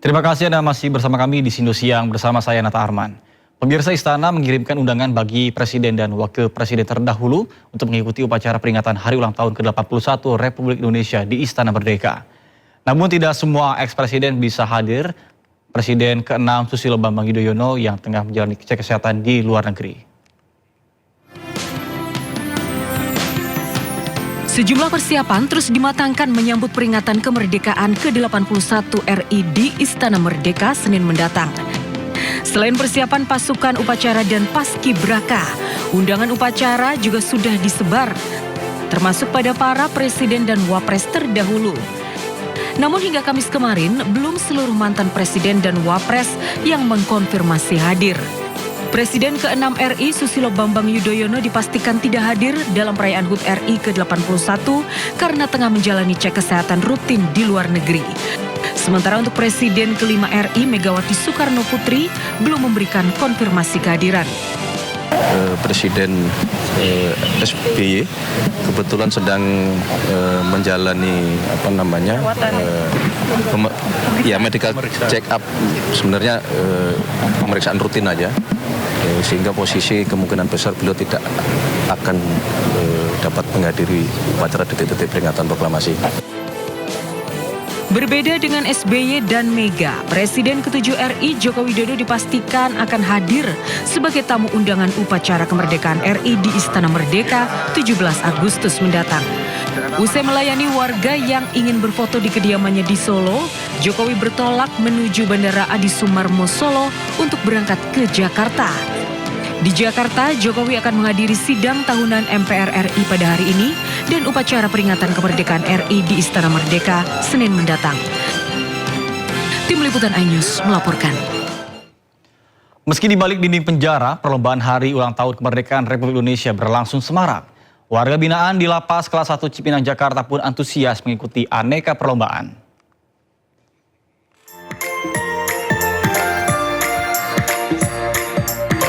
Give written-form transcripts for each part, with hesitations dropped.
Terima kasih Anda masih bersama kami di Sindo Siang bersama saya Nata Arman. Pemirsa Istana mengirimkan undangan bagi Presiden dan Wakil Presiden terdahulu untuk mengikuti upacara peringatan Hari Ulang Tahun ke-81 Republik Indonesia di Istana Merdeka. Namun tidak semua eks-presiden bisa hadir. Presiden ke-6 Susilo Bambang Yudhoyono yang tengah menjalani cek kesehatan di luar negeri. Sejumlah persiapan terus dimatangkan menyambut peringatan kemerdekaan ke-81 RI di Istana Merdeka Senin mendatang. Selain persiapan pasukan upacara dan paskibraka, undangan upacara juga sudah disebar, termasuk pada para presiden dan wapres terdahulu. Namun hingga Kamis kemarin, belum seluruh mantan presiden dan wapres yang mengkonfirmasi hadir. Presiden ke-6 RI Susilo Bambang Yudhoyono dipastikan tidak hadir dalam perayaan HUT RI ke-81 karena tengah menjalani cek kesehatan rutin di luar negeri. Sementara untuk Presiden ke-5 RI Megawati Soekarno Putri belum memberikan konfirmasi kehadiran. Presiden SBY kebetulan sedang menjalani medical check up, sebenarnya pemeriksaan rutin aja, sehingga posisi kemungkinan besar beliau tidak akan dapat menghadiri upacara detik-detik peringatan proklamasi. Berbeda dengan SBY dan Mega, Presiden ke-7 RI Joko Widodo dipastikan akan hadir sebagai tamu undangan upacara kemerdekaan RI di Istana Merdeka 17 Agustus mendatang. Usai melayani warga yang ingin berfoto di kediamannya di Solo, Jokowi bertolak menuju Bandara Adi Sumarmo Solo untuk berangkat ke Jakarta. Di Jakarta, Jokowi akan menghadiri sidang tahunan MPR RI pada hari ini dan upacara peringatan kemerdekaan RI di Istana Merdeka Senin mendatang. Tim Liputan iNews melaporkan. Meski di balik dinding penjara, perlombaan Hari Ulang Tahun Kemerdekaan Republik Indonesia berlangsung semarak. Warga binaan di Lapas Kelas 1 Cipinang, Jakarta pun antusias mengikuti aneka perlombaan.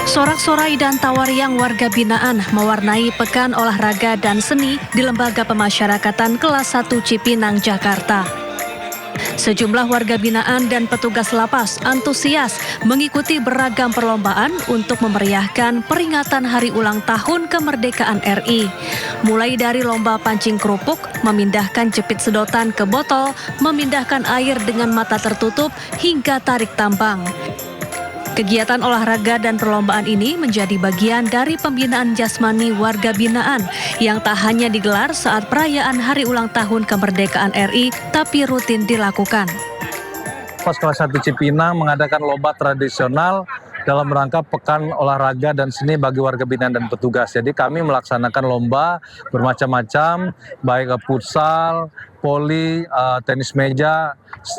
Sorak-sorai dan tawariang warga binaan mewarnai Pekan Olahraga dan Seni di Lembaga Pemasyarakatan Kelas 1 Cipinang, Jakarta. Sejumlah warga binaan dan petugas lapas antusias mengikuti beragam perlombaan untuk memeriahkan peringatan Hari Ulang Tahun Kemerdekaan RI. Mulai dari lomba pancing kerupuk, memindahkan jepit sedotan ke botol, memindahkan air dengan mata tertutup, hingga tarik tambang. Kegiatan olahraga dan perlombaan ini menjadi bagian dari pembinaan jasmani warga binaan yang tak hanya digelar saat perayaan Hari Ulang Tahun Kemerdekaan RI, tapi rutin dilakukan. Lapas Kelas 1 Cipinang mengadakan lomba tradisional dalam rangka Pekan Olahraga dan Seni bagi warga binaan dan petugas. Jadi kami melaksanakan lomba bermacam-macam, baik futsal, voli, tenis meja,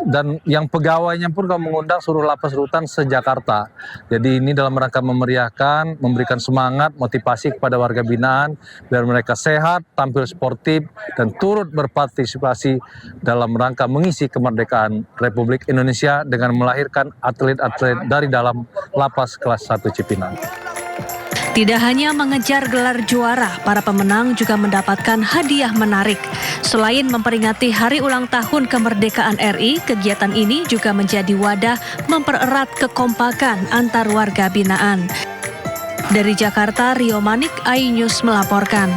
dan yang pegawainya pun kami mengundang seluruh lapas rutan se-Jakarta. Jadi ini dalam rangka memeriahkan, memberikan semangat, motivasi kepada warga binaan biar mereka sehat, tampil sportif, dan turut berpartisipasi dalam rangka mengisi kemerdekaan Republik Indonesia dengan melahirkan atlet-atlet dari dalam Lapas Kelas 1 Cipinang. Tidak hanya mengejar gelar juara, para pemenang juga mendapatkan hadiah menarik. Selain memperingati Hari Ulang Tahun Kemerdekaan RI, kegiatan ini juga menjadi wadah mempererat kekompakan antar warga binaan. Dari Jakarta, Rio Manik, iNews melaporkan.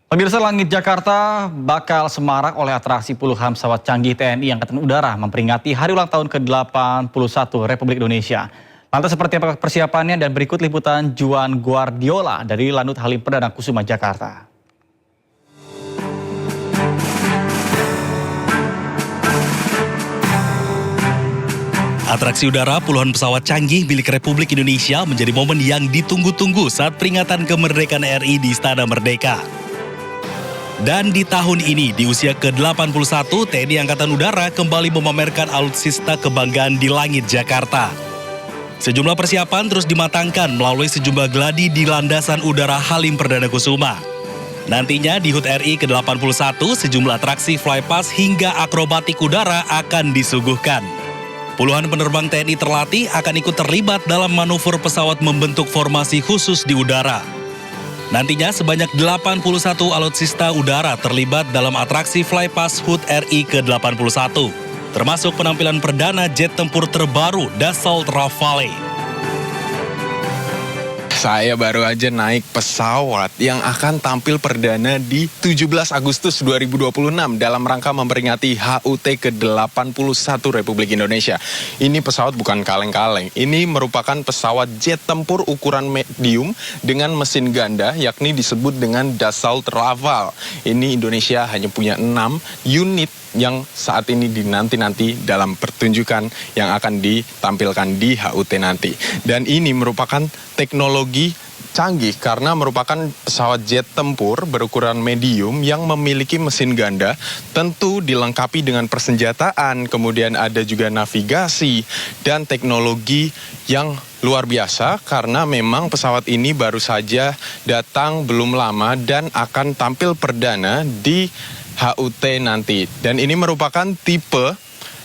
Pemirsa, langit Jakarta bakal semarak oleh atraksi puluhan pesawat canggih TNI Angkatan Udara memperingati Hari Ulang Tahun ke-81 Republik Indonesia. Lantas seperti apa persiapannya, dan berikut liputan Juan Guardiola dari Lanut Halim Perdana Kusuma, Jakarta. Atraksi udara puluhan pesawat canggih milik Republik Indonesia menjadi momen yang ditunggu-tunggu saat peringatan kemerdekaan RI di Istana Merdeka. Dan di tahun ini, di usia ke-81, TNI Angkatan Udara kembali memamerkan alutsista kebanggaan di langit Jakarta. Sejumlah persiapan terus dimatangkan melalui sejumlah gladi di Landasan Udara Halim Perdana Kusuma. Nantinya di HUT RI ke-81, sejumlah atraksi flypass hingga akrobatik udara akan disuguhkan. Puluhan penerbang TNI terlatih akan ikut terlibat dalam manuver pesawat membentuk formasi khusus di udara. Nantinya sebanyak 81 alutsista udara terlibat dalam atraksi flypass HUT RI ke-81. termasuk penampilan perdana jet tempur terbaru Dassault Rafale. Saya baru aja naik pesawat yang akan tampil perdana di 17 Agustus 2026 dalam rangka memperingati HUT ke-81 Republik Indonesia. Ini pesawat bukan kaleng-kaleng, ini merupakan pesawat jet tempur ukuran medium dengan mesin ganda, yakni disebut dengan Dassault Rafale. Ini Indonesia hanya punya 6 unit yang saat ini dinanti-nanti dalam pertunjukan yang akan ditampilkan di HUT nanti. Dan ini merupakan teknologi canggih karena merupakan pesawat jet tempur berukuran medium yang memiliki mesin ganda, tentu dilengkapi dengan persenjataan, kemudian ada juga navigasi dan teknologi yang luar biasa karena memang pesawat ini baru saja datang belum lama dan akan tampil perdana di HUT nanti. Dan ini merupakan tipe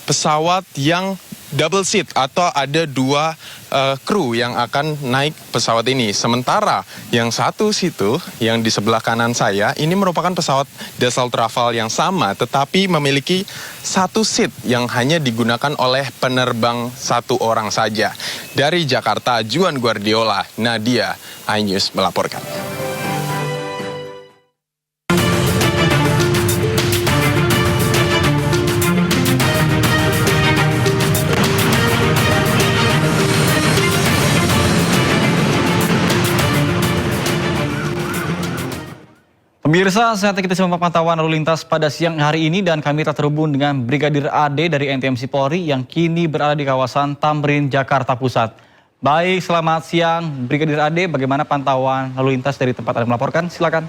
pesawat yang double seat atau ada 2 kru yang akan naik pesawat ini. Sementara yang satu situ yang di sebelah kanan saya ini merupakan pesawat Dassault Rafale yang sama tetapi memiliki 1 seat yang hanya digunakan oleh penerbang 1 orang saja. Dari Jakarta, Juan Guardiola, Nadia, iNews melaporkan. Pemirsa, saatnya kita simak pantauan lalu lintas pada siang hari ini dan kami telah terhubung dengan Brigadir AD dari NTMC Polri yang kini berada di kawasan Tamrin, Jakarta Pusat. Baik, selamat siang Brigadir AD, bagaimana pantauan lalu lintas dari tempat Anda melaporkan? Silakan.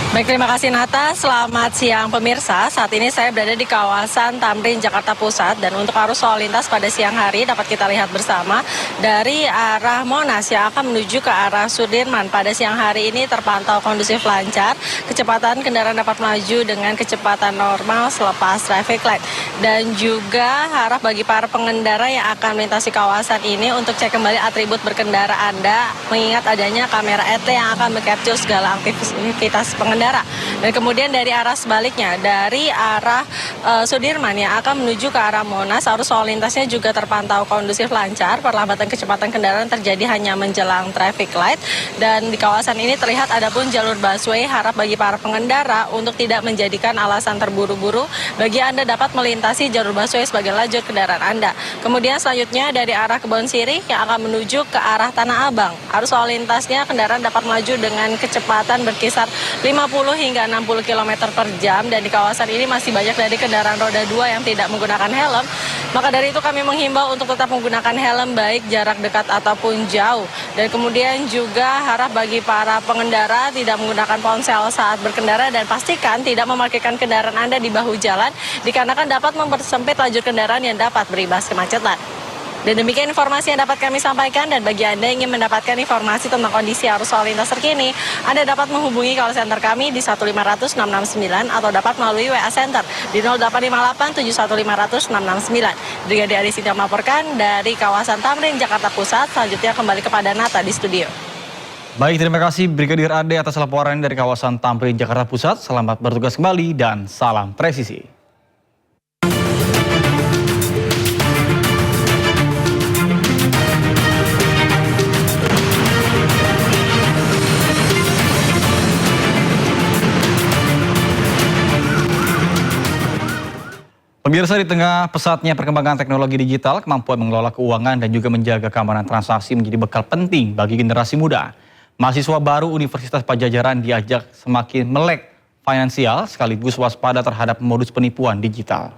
Baik, terima kasih Nata. Selamat siang pemirsa. Saat ini saya berada di kawasan Tamrin, Jakarta Pusat. Dan untuk arus lalu lintas pada siang hari dapat kita lihat bersama dari arah Monas yang akan menuju ke arah Sudirman. Pada siang hari ini terpantau kondusif lancar. Kecepatan kendaraan dapat melaju dengan kecepatan normal selepas traffic light. Dan juga harap bagi para pengendara yang akan melintasi kawasan ini untuk cek kembali atribut berkendara Anda. Mengingat adanya kamera ET yang akan mengcapture segala aktivitas pengendara. Dan kemudian dari arah sebaliknya, dari arah Sudirman yang akan menuju ke arah Monas, arus lalu lintasnya juga terpantau kondusif lancar. Perlambatan kecepatan kendaraan terjadi hanya menjelang traffic light. Dan di kawasan ini terlihat ada pun jalur busway. Harap bagi para pengendara untuk tidak menjadikan alasan terburu-buru bagi Anda dapat melintasi jalur busway sebagai lajur kendaraan Anda. Kemudian selanjutnya dari arah Kebon Sirih yang akan menuju ke arah Tanah Abang. Arus lalu lintasnya kendaraan dapat melaju dengan kecepatan berkisar 50 hingga 60 km per jam dan di kawasan ini masih banyak dari kendaraan roda 2 yang tidak menggunakan helm. Maka dari itu kami menghimbau untuk tetap menggunakan helm baik jarak dekat ataupun jauh. Dan kemudian juga harap bagi para pengendara tidak menggunakan ponsel saat berkendara dan pastikan tidak memarkirkan kendaraan Anda di bahu jalan dikarenakan dapat mempersempit lajur kendaraan yang dapat berimbas kemacetan. Dan demikian informasi yang dapat kami sampaikan dan bagi Anda yang ingin mendapatkan informasi tentang kondisi arus lalu lintas terkini, Anda dapat menghubungi call center kami di 1500669 atau dapat melalui WA Center di 0858 71500669. Brigadir Adi Sidang melaporkan dari kawasan Tamrin, Jakarta Pusat. Selanjutnya kembali kepada Nata di studio. Baik, terima kasih Brigadir AD atas laporan dari kawasan Tamrin, Jakarta Pusat. Selamat bertugas kembali dan salam presisi. Pemirsa, di tengah pesatnya perkembangan teknologi digital, kemampuan mengelola keuangan dan juga menjaga keamanan transaksi menjadi bekal penting bagi generasi muda. Mahasiswa baru Universitas Padjadjaran diajak semakin melek finansial sekaligus waspada terhadap modus penipuan digital.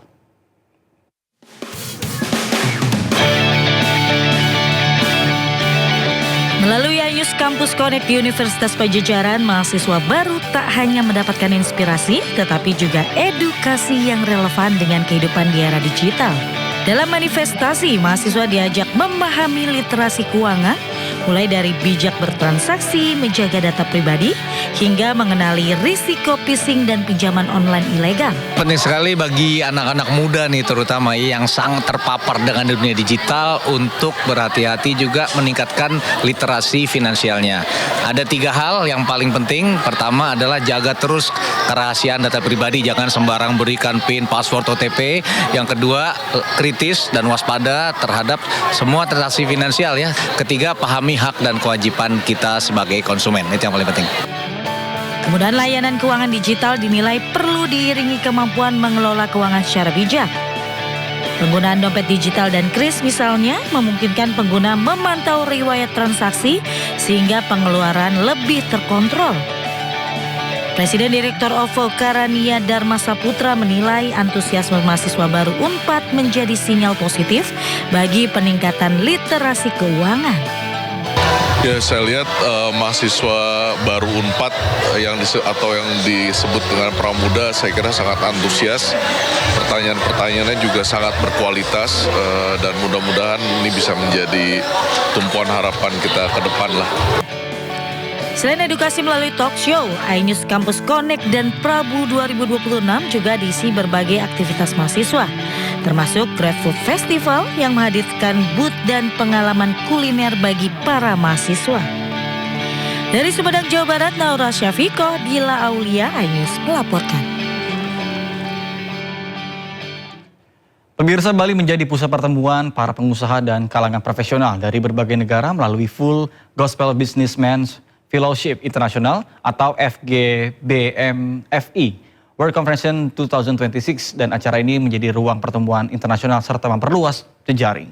Melalui iNews Campus Connect di Universitas Padjadjaran, mahasiswa baru tak hanya mendapatkan inspirasi, tetapi juga edukasi yang relevan dengan kehidupan di era digital. Dalam manifestasi, mahasiswa diajak memahami literasi keuangan, mulai dari bijak bertransaksi, menjaga data pribadi, hingga mengenali risiko phishing dan pinjaman online ilegal. Penting sekali bagi anak-anak muda nih terutama yang sangat terpapar dengan dunia digital untuk berhati-hati juga meningkatkan literasi finansialnya. Ada 3 hal yang paling penting. Pertama adalah jaga terus kerahasiaan data pribadi, jangan sembarang berikan PIN, password, OTP. Yang kedua, kritis dan waspada terhadap semua transaksi finansial ya. Ketiga, pahami hak dan kewajiban kita sebagai konsumen. Itu yang paling penting. Kemudian layanan keuangan digital dinilai perlu diiringi kemampuan mengelola keuangan secara bijak. Penggunaan dompet digital dan kris misalnya memungkinkan pengguna memantau riwayat transaksi sehingga pengeluaran lebih terkontrol. Presiden Direktur OVO Karania Dharma Saputra menilai antusiasme mahasiswa baru Unpad menjadi sinyal positif bagi peningkatan literasi keuangan. Ya, saya lihat mahasiswa baru Unpad yang disebut dengan Pramuda, saya kira sangat antusias. Pertanyaan-pertanyaannya juga sangat berkualitas dan mudah-mudahan ini bisa menjadi tumpuan harapan kita ke depan lah. Selain edukasi melalui talk show, iNews Campus Connect dan Prabu 2026 juga diisi berbagai aktivitas mahasiswa, termasuk GrabFood Festival yang menghadirkan booth dan pengalaman kuliner bagi para mahasiswa. Dari Sumedang, Jawa Barat, Naura Syafiqoh, Dila Aulia, iNews melaporkan. Pemirsa, Bali menjadi pusat pertemuan para pengusaha dan kalangan profesional dari berbagai negara melalui Full Gospel Businessmen's Fellowship International atau FGBMFI World Conference 2026, dan acara ini menjadi ruang pertemuan internasional serta memperluas jejaring.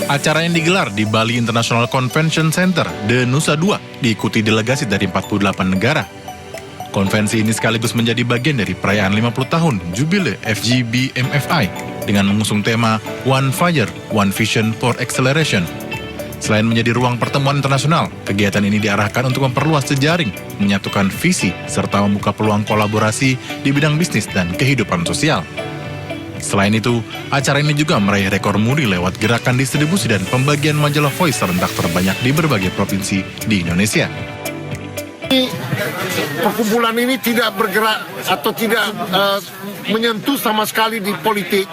Acara yang digelar di Bali International Convention Center, The Nusa Dua, diikuti delegasi dari 48 negara. Konvensi ini sekaligus menjadi bagian dari perayaan 50 tahun Jubile FGBMFI dengan mengusung tema One Fire, One Vision for Acceleration. Selain menjadi ruang pertemuan internasional, kegiatan ini diarahkan untuk memperluas jejaring, menyatukan visi, serta membuka peluang kolaborasi di bidang bisnis dan kehidupan sosial. Selain itu, acara ini juga meraih rekor muri lewat gerakan distribusi dan pembagian majalah Voice serentak terbanyak di berbagai provinsi di Indonesia. Perkumpulan ini tidak bergerak atau tidak menyentuh sama sekali di politik,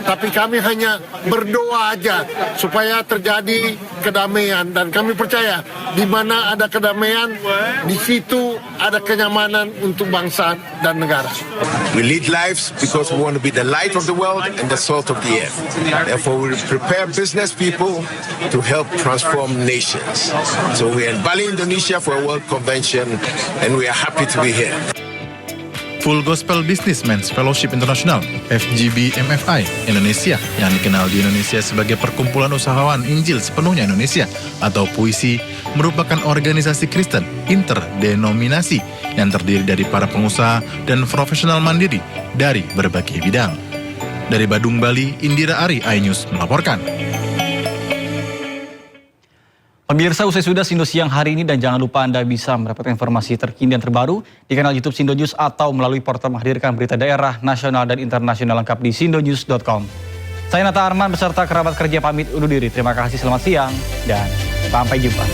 tapi kami hanya berdoa aja supaya terjadi kedamaian, dan kami percaya di mana ada kedamaian, di situ ada kenyamanan untuk bangsa dan negara. We lead lives because we want to be the light of the world and the salt of the earth. Therefore, we prepare business people to help transform nations. So we are in Bali, Indonesia for a World Convention, and we are happy to be here. Full Gospel Businessmen's Fellowship International (FGBMFI) Indonesia, yang dikenal di Indonesia sebagai Perkumpulan Usahawan Injil Sepenuhnya Indonesia atau PUISI, merupakan organisasi Kristen interdenominasi yang terdiri dari para pengusaha dan profesional mandiri dari berbagai bidang. Dari Badung, Bali, Indira Ari, iNews melaporkan. Pemirsa, usai sudah Sindo Siang hari ini, dan jangan lupa Anda bisa mendapatkan informasi terkini dan terbaru di kanal YouTube Sindo News atau melalui portal menghadirkan berita daerah, nasional, dan internasional lengkap di sindonews.com. Saya Nata Arman beserta kerabat kerja pamit undur diri. Terima kasih, selamat siang, dan sampai jumpa.